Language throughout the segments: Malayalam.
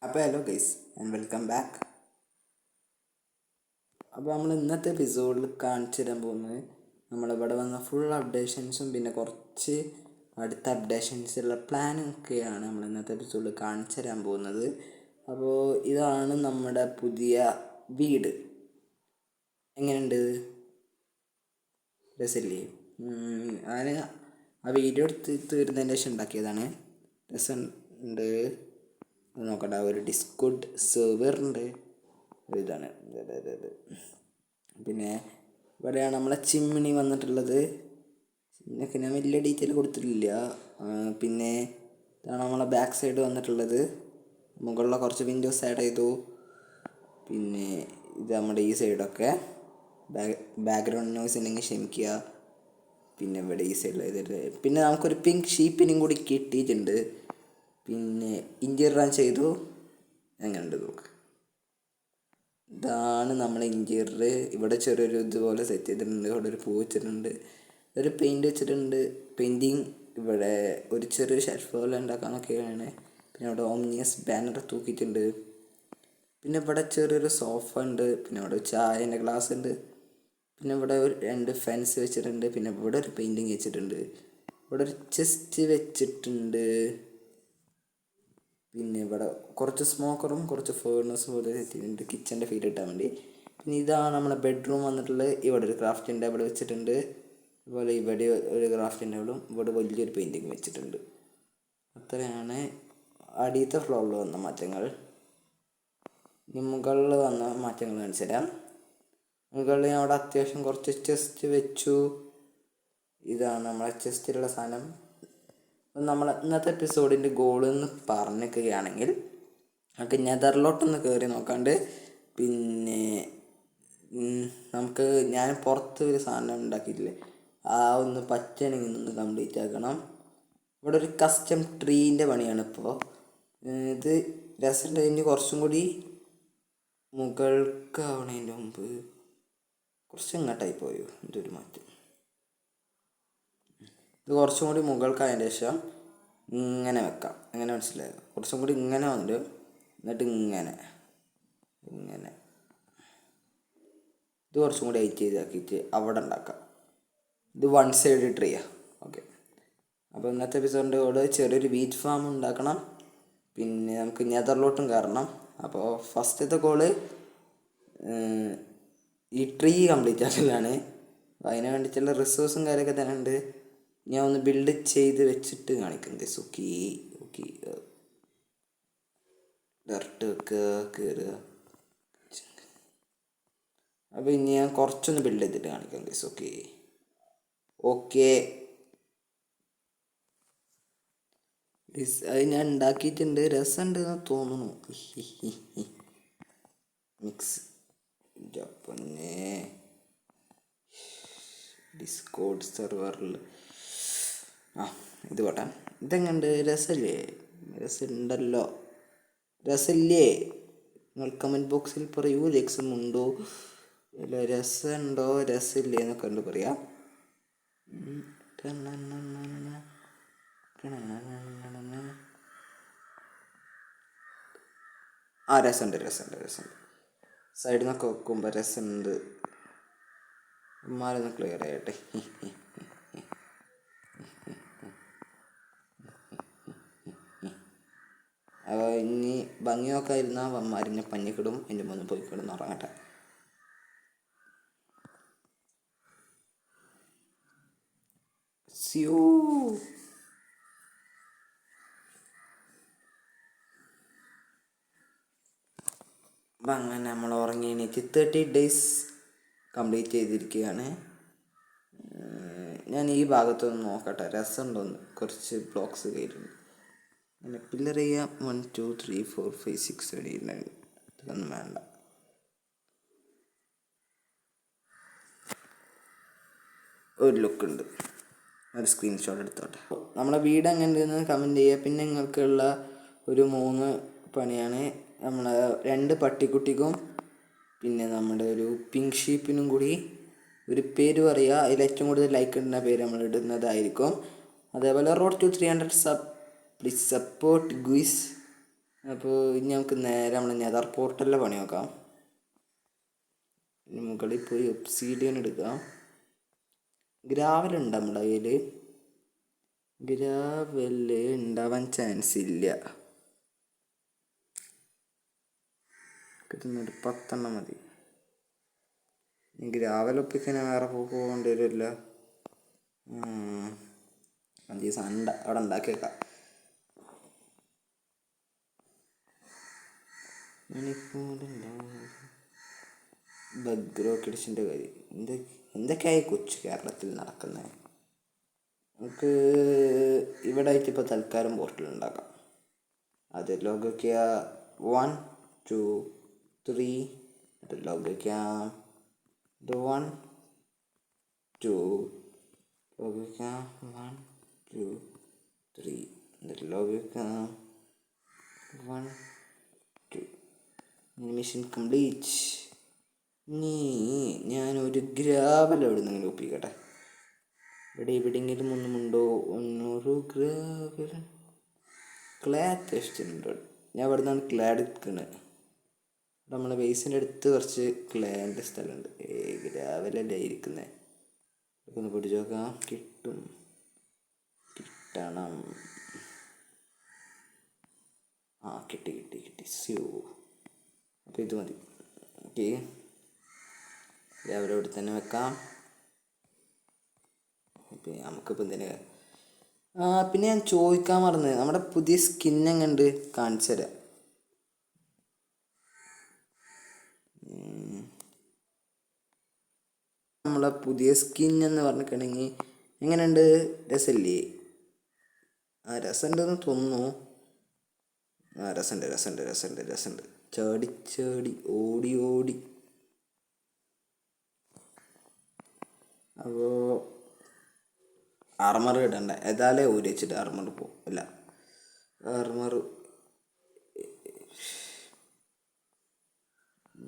അപ്പോൾ hello guys and welcome back. അപ്പോൾ നമ്മൾ ഇന്നത്തെ എപ്പിസോഡിൽ കാണിച്ചു തരാൻ പോകുന്നത് നമ്മളിവിടെ വന്ന ഫുൾ അപ്ഡേഷൻസും പിന്നെ കുറച്ച് അടുത്ത അപ്ഡേഷൻസുള്ള പ്ലാനും ഒക്കെയാണ് നമ്മൾ ഇന്നത്തെ എപ്പിസോഡിൽ കാണിച്ചു തരാൻ പോകുന്നത്. അപ്പോൾ ഇതാണ് നമ്മുടെ പുതിയ വീട്. എങ്ങനെയുണ്ട്? രസമില്ലേ? ഞാൻ ആ വീഡിയോ എടുത്ത് തീർന്നതിന് ശേഷം ഉണ്ടാക്കിയതാണ്. രസമുണ്ട്. നോക്കട്ടെ, ഒരു ഡിസ്കോഡ് സെർവറുണ്ട്. ഇതാണ് പിന്നെ ഇവിടെയാണ് നമ്മളെ ചിമ്മിണി വന്നിട്ടുള്ളത്. ചിമ്മിണിയൊക്കെ ഞാൻ വലിയ ഡീറ്റെയിൽ കൊടുത്തിട്ടില്ല. പിന്നെ ഇതാണ് നമ്മളെ ബാക്ക് സൈഡ് വന്നിട്ടുള്ളത്. മുകളിലെ കുറച്ച് വിൻഡോസ് ആഡ് ചെയ്തു. പിന്നെ ഇത് നമ്മുടെ ഈ സൈഡൊക്കെ ബാക്ക്ഗ്രൗണ്ട് നോയ്സ് ഉണ്ടെങ്കിൽ ക്ഷമിക്കുക. പിന്നെ ഇവിടെ ഈ സൈഡിൽ ചെയ്തിട്ട് പിന്നെ നമുക്കൊരു പിങ്ക് ഷീപ്പിനും കൂടി കിട്ടിയിട്ടുണ്ട്. പിന്നെ ഇൻറ്റീരിയർ ചെയ്തു. എങ്ങനെയുണ്ട് നോക്ക്. ഇതാണ് നമ്മളെ ഇൻറ്റീരിയർ. ഇവിടെ ചെറിയൊരു ഇതുപോലെ സെറ്റ് ചെയ്തിട്ടുണ്ട്. ഇവിടെ ഒരു പൂ വെച്ചിട്ടുണ്ട്, ഒരു പെയിൻറ് വെച്ചിട്ടുണ്ട്. പെയിൻറ്റിങ് ഇവിടെ ഒരു ചെറിയ ഷെൽഫ് പോലെ ഉണ്ടാക്കാനൊക്കെയാണ്. പിന്നെ ഇവിടെ ഓംനിയസ് ബാനർ തൂക്കിയിട്ടുണ്ട്. പിന്നെ ഇവിടെ ചെറിയൊരു സോഫ ഉണ്ട്. പിന്നെ ഇവിടെ ചായൻ്റെ ഗ്ലാസ് ഉണ്ട്. പിന്നെ ഇവിടെ ഒരു 2 ഫെൻസ് വെച്ചിട്ടുണ്ട്. പിന്നെ ഇവിടെ ഒരു പെയിൻറ്റിങ് വെച്ചിട്ടുണ്ട്. ഇവിടെ ഒരു ചെസ്റ്റ് വെച്ചിട്ടുണ്ട്. പിന്നെ ഇവിടെ കുറച്ച് സ്മോക്കറും കുറച്ച് ഫേർണസും പോലെ സെറ്റിട്ടുണ്ട് കിച്ചൻ്റെ ഫീൽ കിട്ടാൻ വേണ്ടി. പിന്നെ ഇതാണ് നമ്മുടെ ബെഡ്റൂം വന്നിട്ടുള്ളത്. ഇവിടെ ഒരു ക്രാഫ്റ്റിംഗ് ടേബിൾ വെച്ചിട്ടുണ്ട്. അതുപോലെ ഇവിടെ ഒരു ക്രാഫ്റ്റിംഗ് ടേബിളും ഇവിടെ വലിയൊരു പെയിൻറ്റിങ് വെച്ചിട്ടുണ്ട്. അത്രയാണ് അടിയത്തെ ഫ്ലോറിൽ വന്ന മാറ്റങ്ങൾ. ഇനി മുകളിൽ വന്ന മാറ്റങ്ങൾ കാണിച്ചു തരാം. മുകളിൽ ഞാൻ അവിടെ അത്യാവശ്യം കുറച്ച് ചെസ്റ്റ് വെച്ചു. ഇതാണ് നമ്മളെ ചെസ്റ്റിലുള്ള സാധനം. നമ്മൾ ഇന്നത്തെ എപ്പിസോഡിൻ്റെ ഗോൾ എന്ന് പറഞ്ഞിരിക്കുകയാണെങ്കിൽ നമുക്ക് നെതറിലോട്ടൊന്ന് കയറി നോക്കാണ്ട് പിന്നെ നമുക്ക് ഞാൻ പുറത്ത് ഒരു സാധനം ഉണ്ടാക്കിയിട്ടില്ലേ, ആ ഒന്ന് പറ്റണമെങ്കിൽ ഒന്ന് കംപ്ലീറ്റ് ആക്കണം. ഇവിടെ ഒരു കസ്റ്റം ട്രീൻ്റെ പണിയാണ് ഇപ്പോൾ. ഇത് രസമുണ്ട്. കഴിഞ്ഞ് കുറച്ചും കൂടി മുകൾക്ക് ആവണതിൻ്റെ മുമ്പ് കുറച്ച് ഇങ്ങോട്ടായി പോയോ ഇതൊരു മാറ്റം. ഇത് കുറച്ചും കൂടി മുകൾക്കായതിന് ശേഷം ഇങ്ങനെ വെക്കാം. എങ്ങനെ മനസ്സിലായോ? കുറച്ചും കൂടി ഇങ്ങനെ വന്നിട്ട് എന്നിട്ട് ഇങ്ങനെ ഇങ്ങനെ ഇത് കുറച്ചും കൂടി ഹൈറ്റ് ചെയ്താക്കിയിട്ട് അവിടെ ഉണ്ടാക്കാം. ഇത് 1 സൈഡ് ട്രീയാണ്. ഓക്കെ, അപ്പോൾ ഇന്നത്തെ എപ്പിസോഡിൻ്റെ കൂടെ ചെറിയൊരു വീറ്റ് ഫാം ഉണ്ടാക്കണം. പിന്നെ നമുക്ക് നെതറിലോട്ടും കയറണം. അപ്പോൾ ഫസ്റ്റത്തെ ഗോള് ഈ ട്രീ കംപ്ലീറ്റ് ആക്കലാണ്. അപ്പോൾ അതിന് വേണ്ടിയിട്ടുള്ള റിസോഴ്സും കാര്യമൊക്കെ തന്നെ ഉണ്ട്. ഞാൻ ഒന്ന് ബിൽഡ് ചെയ്ത് വെച്ചിട്ട് കാണിക്കുന്നത്. ഓക്കെ ഓക്കെ, ഡയറക്റ്റ് വെക്കുക, കയറുക. അപ്പോൾ ഇനി ഞാൻ കുറച്ചൊന്ന് ബിൽഡ് ചെയ്തിട്ട് കാണിക്കാം ഗൈസ്. ഓക്കെ ഓക്കെ, അത് ഞാൻ ഉണ്ടാക്കിയിട്ടുണ്ട്. രസമുണ്ടെന്ന് തോന്നുന്നു. മിക്സ് ജപ്പന്നെ ഡിസ്കോഡ് സെർവറിൽ ഇത് പോട്ടെ. ഇതെങ്ങണ്ട്? രസമല്ലേ? രസമുണ്ടല്ലോ. രസമില്ലേ? നിങ്ങൾ കമൻറ്റ് ബോക്സിൽ പറയൂ. രസമുണ്ടോ അല്ല, രസമുണ്ടോ രസമില്ലേ എന്നൊക്കെ കണ്ട് പറയാം. ആ രസമുണ്ട് രസമുണ്ട് രസമുണ്ട്. സൈഡിൽ നിന്നൊക്കെ വെക്കുമ്പോൾ രസമുണ്ട്. മാലൊന്ന് ക്ലിയർ ആയിട്ടെ. അപ്പോൾ ഇനി ഭംഗിയൊക്കെ ഇരുന്നാൽ വന്മാരിനെ പഞ്ഞിക്കിടും. എൻ്റെ മുന്നിൽ പോയി കിടന്ന് ഉറങ്ങട്ടെ. സ്യൂ അപ്പം അങ്ങനെ നമ്മൾ ഉറങ്ങി എണീറ്റ് 30 days കംപ്ലീറ്റ് ചെയ്തിരിക്കുകയാണ്. ഞാൻ ഈ ഭാഗത്തൊന്ന് നോക്കട്ടെ, രസമുണ്ടോന്ന്. കുറച്ച് ബ്ലോക്സ് കയറുന്നു. അങ്ങനെ പില്ലർ ചെയ്യാം. 1 2 3 4 5 6 7 8 9. ഇതൊന്നും വേണ്ട. ഒരു ലുക്കുണ്ട്. ഒരു സ്ക്രീൻഷോട്ട് എടുത്തോട്ടെ. നമ്മളെ വീട് എങ്ങനെയുണ്ടെന്ന് കമൻറ്റ് ചെയ്യുക. പിന്നെ നിങ്ങൾക്കുള്ള ഒരു 3 പണിയാണ്. നമ്മളെ 2 പട്ടിക്കുട്ടിക്കും പിന്നെ നമ്മുടെ ഒരു പിങ്ക് ഷീപ്പിനും കൂടി ഒരു പേര് പറയുക. അതിൽ ഏറ്റവും കൂടുതൽ ലൈക്ക് ഇടുന്ന പേര് നമ്മൾ ഇടുന്നതായിരിക്കും. അതേപോലെ road to 300 sub. Please support guys. അപ്പോൾ ഇനി നമുക്ക് നേരെ നമ്മൾ നെതർ പോർട്ടലിലെ പണി നോക്കാം. ഇനി മുകളിൽ പോയി ഒബ്സീഡിയൻ എടുക്കാം. ഗ്രാവലുണ്ട് നമ്മുടെ കയ്യിൽ. ഗ്രാവല് ഉണ്ടാവാൻ ചാൻസ് ഇല്ല. കിട്ടുന്നൊരു 10 മതി. ഗ്രാവൽ ഒപ്പിക്കാൻ വേറെ പോകേണ്ടി വരില്ല. 5 ദിവസം അവിടെ ഉണ്ടാക്കി വെക്കാം. ബഗ് റോക്കറ്റ്സിൻ്റെ കാര്യം എന്തൊക്കെയായി കൊച്ചു കേരളത്തിൽ നടക്കുന്നത്. നമുക്ക് ഇവിടെ ആയിട്ട് ഇപ്പോൾ തൽക്കാലം പോർട്ടൽ ഉണ്ടാക്കാം. അത് ലോഗോക്കുക 1 2 3. എന്നിട്ട് ലോഗോക്കാം 1 2. ലോഗോക്കാം 1 2 3. എന്നിട്ട് ലോഗോക്കാം 1 2. Mission complete. ഇനി ഞാനൊരു ഗ്രാവൽ എവിടെ നിന്നെങ്കിലും ഒപ്പിക്കട്ടെ. ഇവിടെ എവിടെയെങ്കിലും ഒന്നുമുണ്ടോ? ഒരു ഗ്രാവൽ ക്ലേ അത്യാവശ്യമുണ്ടോ? ഞാൻ ഇവിടെ നിന്നാണ് ക്ലേ എടുക്കുന്നത്. നമ്മളെ ബേസിൻ്റെ അടുത്ത് കുറച്ച് ക്ലേൻ്റെ സ്ഥലമുണ്ട്. ഗ്രാവലല്ലേ ഇരിക്കുന്നത്. ഒന്ന് പിടിച്ച് നോക്കാം. കിട്ടണം. കിട്ടി. സ്യൂ. അപ്പോൾ ഇത് മതി. ഓക്കെ, ഗ്രാവൽ ഇവിടെ തന്നെ വെക്കാം. നമുക്കിപ്പോൾ എന്തിനാ പിന്നെ ഞാൻ ചോദിക്കാൻ മറന്നത്, നമ്മുടെ പുതിയ സ്കിൻ എങ്ങനെയുണ്ട് കാണിച്ചു തരാം. നമ്മളെ പുതിയ സ്കിൻ എന്ന് പറഞ്ഞിട്ടുണ്ടെങ്കിൽ എങ്ങനെയുണ്ട്? രസമില്ലേ? രസമുണ്ടെന്ന് തോന്നുന്നു. രസമുണ്ട്. ചാടി ഓടി. അപ്പോൾ ആർമർ ഇടണ്ട. ഏതായാലേ ഊരി വെച്ചിട്ട് ആർമർ പോവില്ല. ആർമർ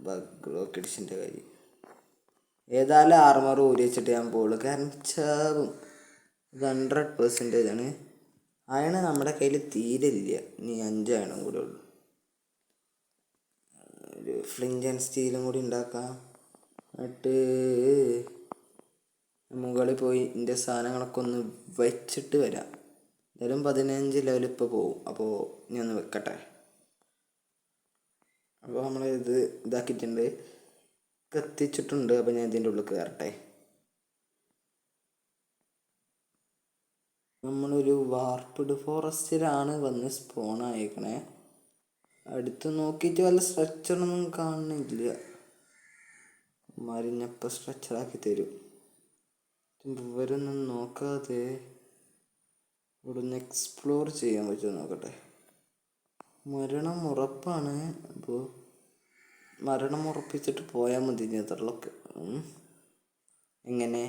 ബഗ് റോക്കറ്റ്സിൻ്റെ കാര്യം ഏതായാലും ആർമർ ഊരി വെച്ചിട്ട് ഞാൻ പോകുള്ളൂ. കാരണം ചാവും. 100% ആണ്. അയണ് നമ്മുടെ കയ്യിൽ തീരെ ഇല്ല. ഇനി 5 അയണും കൂടെ ഉള്ളൂ. ഒരു ഫ്ലിഞ്ച് ആൻഡ് സ്റ്റീലും കൂടി ഉണ്ടാക്കാം. എന്നിട്ട് മുകളിൽ പോയി ഇതിൻ്റെ സാധനങ്ങളൊക്കെ ഒന്ന് വെച്ചിട്ട് വരാം. എന്തായാലും 15 ലെവൽ ഇപ്പോൾ പോവും. അപ്പോൾ ഞാൻ ഒന്ന് വെക്കട്ടെ. അപ്പോൾ നമ്മൾ ഇതാക്കിയിട്ടുണ്ട്, കത്തിച്ചിട്ടുണ്ട്. അപ്പോൾ ഞാൻ ഇതിൻ്റെ ഉള്ളിൽ കയറട്ടെ. നമ്മളൊരു വാർപ്പിഡ് ഫോറസ്റ്റിലാണ് വന്ന് സ്പോൺ ആയേക്കണേ. അടുത്ത് നോക്കിയിട്ട് വല്ല സ്ട്രക്ചറൊന്നും കാണുന്നില്ല. മരിഞ്ഞപ്പോൾ സ്ട്രക്ചറാക്കി തരും. ഇവരൊന്നും നോക്കാതെ ഇവിടെ ഒന്ന് എക്സ്പ്ലോർ ചെയ്യാൻ പറ്റുമോ നോക്കട്ടെ. മരണം ഉറപ്പാണ്. അപ്പോൾ മരണം ഉറപ്പിച്ചിട്ട് പോയാൽ മതി. നെതറിലൊക്കെ അങ്ങനെ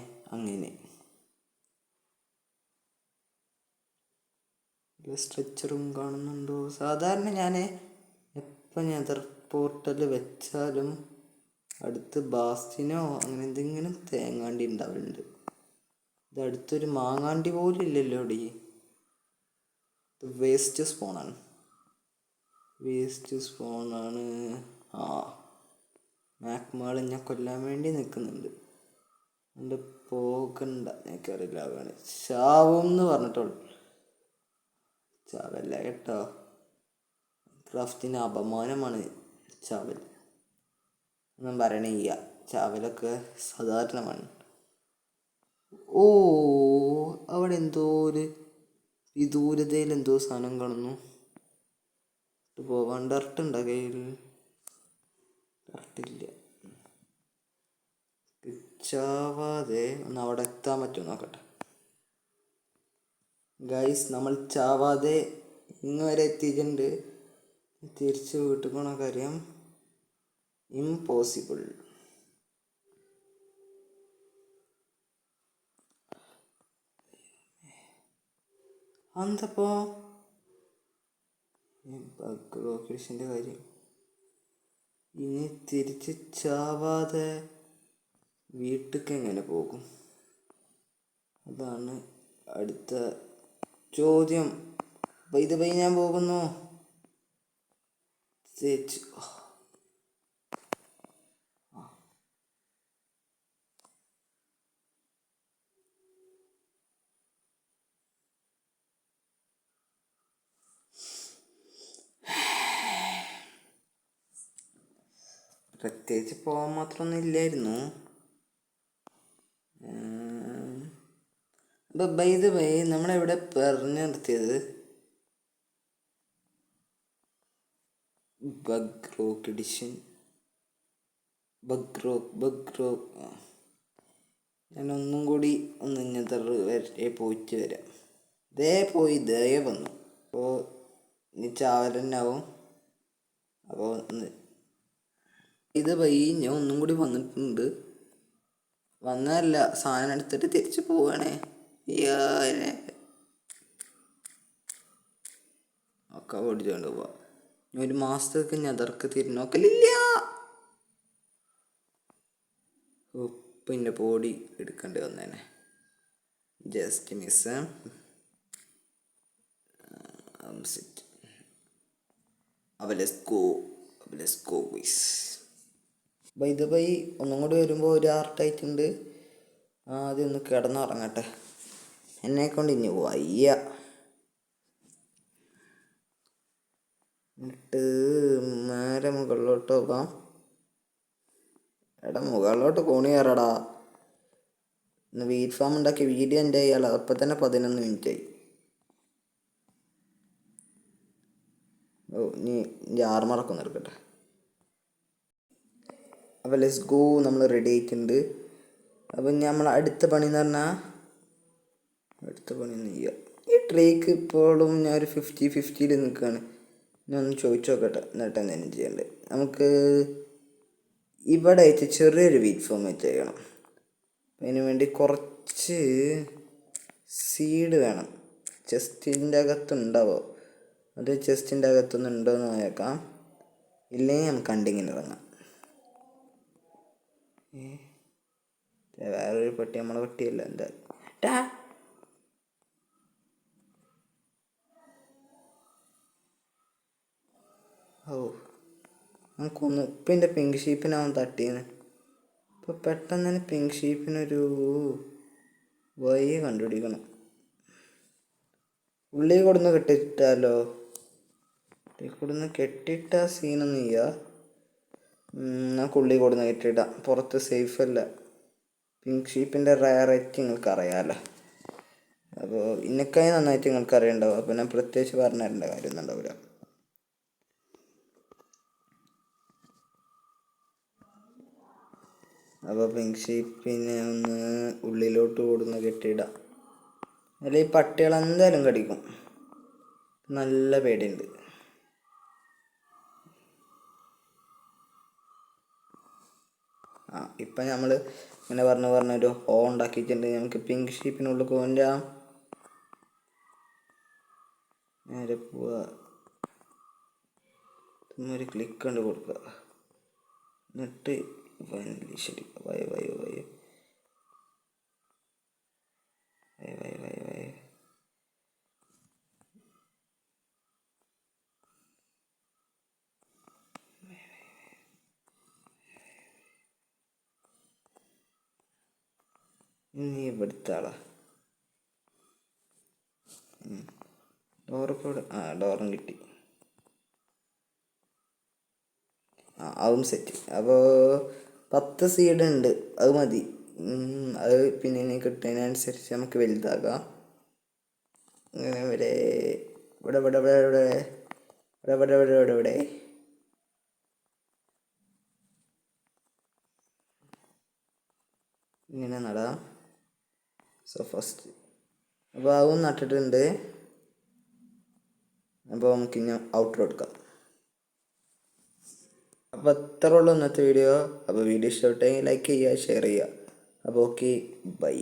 സ്ട്രക്ചറും കാണുന്നുണ്ടോ? സാധാരണ ഞാൻ എപ്പോൾ നെതർ പോർട്ടൽ വെച്ചാലും അടുത്ത് ബാസ്റ്റിനോ അങ്ങനെ എന്തെങ്കിലും തേങ്ങാണ്ടി ഉണ്ടാവലുണ്ട്. ഇത് അടുത്തൊരു മാങ്ങാണ്ടി പോലും ഇല്ലല്ലോ. ഇവിടെ ഇത് വേസ്റ്റ് സ്പോണാണ്. മാക്മാൾ എന്നെ കൊല്ലാൻ വേണ്ടി നിൽക്കുന്നുണ്ട്. എൻ്റെ പോകണ്ട. എനിക്കറിയില്ല. അവന് ചാവും എന്ന് പറഞ്ഞിട്ടുള്ളൂ. ചാവല്ല കേട്ടോ. ക്രാഫ്റ്റിന് അപമാനമാണ് ചാവൽ. ഒന്നും പറയണില്ല. ചാവലൊക്കെ സാധാരണമാണ്. അവിടെ എന്തോ ഒരു വിദൂരതയിൽ എന്തോ സാധനം കാണുന്നു. പോകാൻ ഡർട്ടുണ്ടോ കയ്യിൽ? ഡർട്ടില്ല. ചാവാതെ ഒന്ന് അവിടെ എത്താൻ പറ്റുമോ നോക്കട്ടെ. ഗൈസ്, നമ്മൾ ചാവാതെ ഇങ്ങ് വരെ എത്തിയിട്ടുണ്ട്. തിരിച്ച് വീട്ടിൽ പോണ കാര്യം ഇംപോസിബിൾ. എന്തപ്പോ ബഗ് റോക്കറ്റ്സിൻ്റെ കാര്യം? ഇനി തിരിച്ച് ചാവാതെ വീട്ടിലേക്ക് എങ്ങനെ പോകും? അതാണ് അടുത്ത ചോദ്യം. ഞാൻ പോകുന്നു. തേച്ച് പ്രത്യേകിച്ച് പോകാൻ മാത്രമൊന്നും ഇല്ലായിരുന്നു. അപ്പം ബൈ ദ വേ നമ്മളെവിടെ പറഞ്ഞു നിർത്തിയത്? Bug rock edition. Bug rock ഞാൻ ഒന്നും കൂടി ഒന്ന് ഇങ്ങനത്തെ വരെ പോയിട്ട് വരാം. ദേ വന്നു. അപ്പോൾ ഇനി ചാവലെന്നാവും. അപ്പോൾ ഇത് വൈ ഞാൻ ഒന്നും കൂടി വന്നിട്ടുണ്ട്. വന്നതല്ല, സാധനം എടുത്തിട്ട് തിരിച്ചു പോവുകയാണേ. ഒക്കെ ഓടിച്ചുകൊണ്ട് പോവാം. ഞാൻ ഒരു മാസത്തേക്ക് ഞതർക്ക് തിരിഞ്ഞോക്കലില്ല. ഉപ്പിൻ്റെ പൊടി എടുക്കേണ്ടി വന്നേനെ, just miss. By the by ഒന്നും കൂടി വരുമ്പോൾ ഒരു ആർട്ടായിട്ടുണ്ട്. ആദ്യം ഒന്ന് കിടന്നുറങ്ങട്ടെ, എന്നെക്കൊണ്ട് ഇനി വയ്യ. എന്നിട്ട് നേരെ മുകളിലോട്ട് പോകാം. മുകളിലോട്ട് കോണി കയറടാ. ഇന്ന് വീറ്റ് ഫാം ഉണ്ടാക്കി വീഡിയോ എൻ്റെ ചെയ്യാലോ. അപ്പം തന്നെ 11 മിനിറ്റായി. ഇനി ആർമറൊക്കെ ഒന്ന് എടുക്കട്ടെ. അപ്പോൾ ലെറ്റ്സ് ഗോ, നമ്മൾ റെഡി ആയിട്ടുണ്ട്. അപ്പം നമ്മൾ അടുത്ത പണി എന്ന് പറഞ്ഞാൽ ഒന്നും ചെയ്യുക. ഈ ട്രേക്ക് ഇപ്പോഴും ഞാൻ ഒരു 50-50 നിൽക്കുകയാണ്. ഞാൻ ഒന്ന് ചോദിച്ചു നോക്കട്ടെ, എന്നിട്ട് എന്തെങ്കിലും ചെയ്യണ്ടേ. നമുക്ക് ഇവിടെ ആയിട്ട് ചെറിയൊരു വീറ്റ് ഫോം വെച്ച് ചെയ്യണം. അതിന് വേണ്ടി കുറച്ച് സീഡ് വേണം. ചെസ്റ്റിൻ്റെ അകത്തുണ്ടാവോ? അത് ചെസ്റ്റിൻ്റെ അകത്തൊന്നും ഉണ്ടോയെന്ന് നോക്കാം. ഇല്ലെങ്കിൽ നമുക്ക് കണ്ടിങ്ങനെ ഇറങ്ങാം. വേറൊരു പട്ടി നമ്മളെ പട്ടിയല്ല എന്താ. നമുക്കൊന്ന് ഇപ്പം എൻ്റെ പിങ്ക് ഷീപ്പിനാവും തട്ടിയെന്ന്. ഇപ്പോൾ പെട്ടെന്ന് തന്നെ പിങ്ക് ഷീപ്പിനൊരു വഴി കണ്ടുപിടിക്കണം. ഉള്ളി കൊടുന്ന് കെട്ടിട്ടാലോ? കൊടുന്ന് കെട്ടിട്ട സീനൊന്നും ചെയ്യാ. നമുക്ക് ഉള്ളി കൊടുന്ന് കെട്ടിയിടാം. പുറത്ത് സേഫ് അല്ല. പിങ്ക് ഷീപ്പിൻ്റെ റയറേറ്റ് നിങ്ങൾക്ക് അറിയാമല്ലോ. അപ്പോൾ ഇന്നക്കായി നന്നായിട്ട് നിങ്ങൾക്ക് അറിയണ്ടാവും. അപ്പോൾ ഞാൻ പ്രത്യേകിച്ച് പറഞ്ഞു തരേണ്ട കാര്യമൊന്നും ഉണ്ടാവില്ല. അപ്പോൾ പിങ്ക് ഷീപ്പിനെ ഒന്ന് ഉള്ളിലോട്ട് കൊടുന്ന് കെട്ടിയിടാം. അതിൽ ഈ പട്ടികൾ എന്തായാലും കടിക്കും, നല്ല പേടിയുണ്ട്. ഇപ്പം നമ്മൾ ഇങ്ങനെ പറഞ്ഞൊരു ഹോ ഉണ്ടാക്കിയിട്ടുണ്ട്. നമുക്ക് പിങ്ക് ഷീപ്പിനുള്ളിൽ പോകാം. നേരെ പോവുക, ഒരു ക്ലിക്ക് കണ്ട് കൊടുക്കുക. എന്നിട്ട് ശരി വയ നീ ഇവിടുത്തെ ആളാ. ഡോറൊക്കെ ഇവിടെ. ഡോറും കിട്ടി. അതും സെറ്റ്. അപ്പോൾ 10 സീഡ് ഉണ്ട്, അത് മതി. അത് പിന്നെ ഇനി കിട്ടുന്നതിനനുസരിച്ച് നമുക്ക് വലുതാകാം. ഇങ്ങനെ ഇവിടെ ഇങ്ങനെ നടാം. സോ ഫസ്റ്റ് അപ്പോൾ അതും നട്ടിട്ടുണ്ട്. അപ്പോൾ നമുക്കിനി ഔട്ട്റോ എടുക്കാം. അപ്പോൾ അത്ര ഉള്ളൂ ഇന്നത്തെ വീഡിയോ. അപ്പോൾ വീഡിയോ ഇഷ്ടപ്പെട്ടെങ്കിൽ ലൈക്ക് ചെയ്യുക, ഷെയർ ചെയ്യുക. അപ്പോൾ ഓക്കെ, ബൈ.